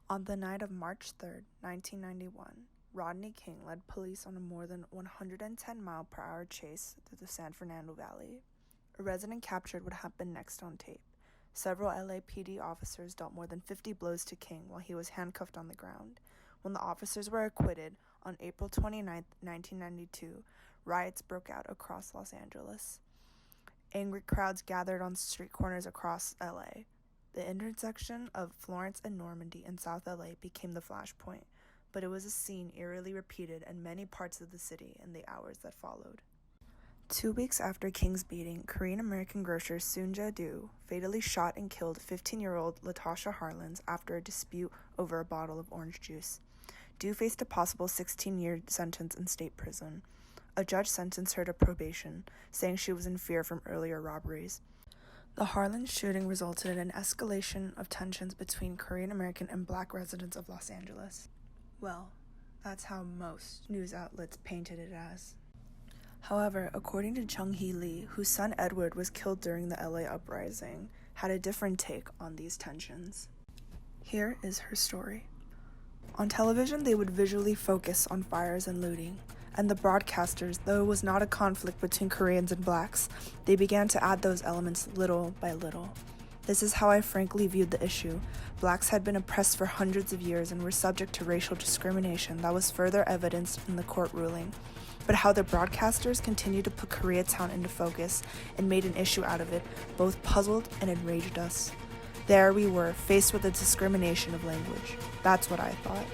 On the night of March 3, 1991, Rodney King led police on a more than 110-mile-per-hour chase through the San Fernando Valley. A resident captured what happened next on tape. Several LAPD officers dealt more than 50 blows to King while he was handcuffed on the ground. When the officers were acquitted, on April 29, 1992, riots broke out across Los Angeles. Angry crowds gathered on street corners across LA. The intersection of Florence and Normandy in South LA became the flashpoint, but it was a scene eerily repeated in many parts of the city in the hours that followed. 2 weeks after King's beating, Korean-American grocer Soonja Do fatally shot and killed 15-year-old Latasha Harlins after a dispute over a bottle of orange juice. Do faced a possible 16-year sentence in state prison. A judge sentenced her to probation, saying she was in fear from earlier robberies. The Harlan shooting resulted in an escalation of tensions between Korean-American and Black residents of Los Angeles. Well, that's how most news outlets painted it as. However, according to Chung-hee Lee, whose son Edward was killed during the LA uprising, had a different take on these tensions. Here is her story. On television, they would visually focus on fires and looting, and the broadcasters, though it was not a conflict between Koreans and Blacks, they began to add those elements little by little. This is how I frankly viewed the issue. Blacks had been oppressed for hundreds of years and were subject to racial discrimination that was further evidenced in the court ruling. But how the broadcasters continued to put Koreatown into focus and made an issue out of it both puzzled and enraged us. There we were, faced with the discrimination of language. That's what I thought.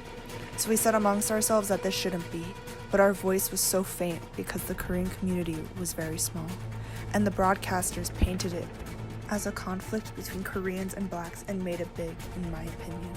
So we said amongst ourselves that this shouldn't be, but our voice was so faint because the Korean community was very small, and the broadcasters painted it as a conflict between Koreans and Blacks and made it big, in my opinion.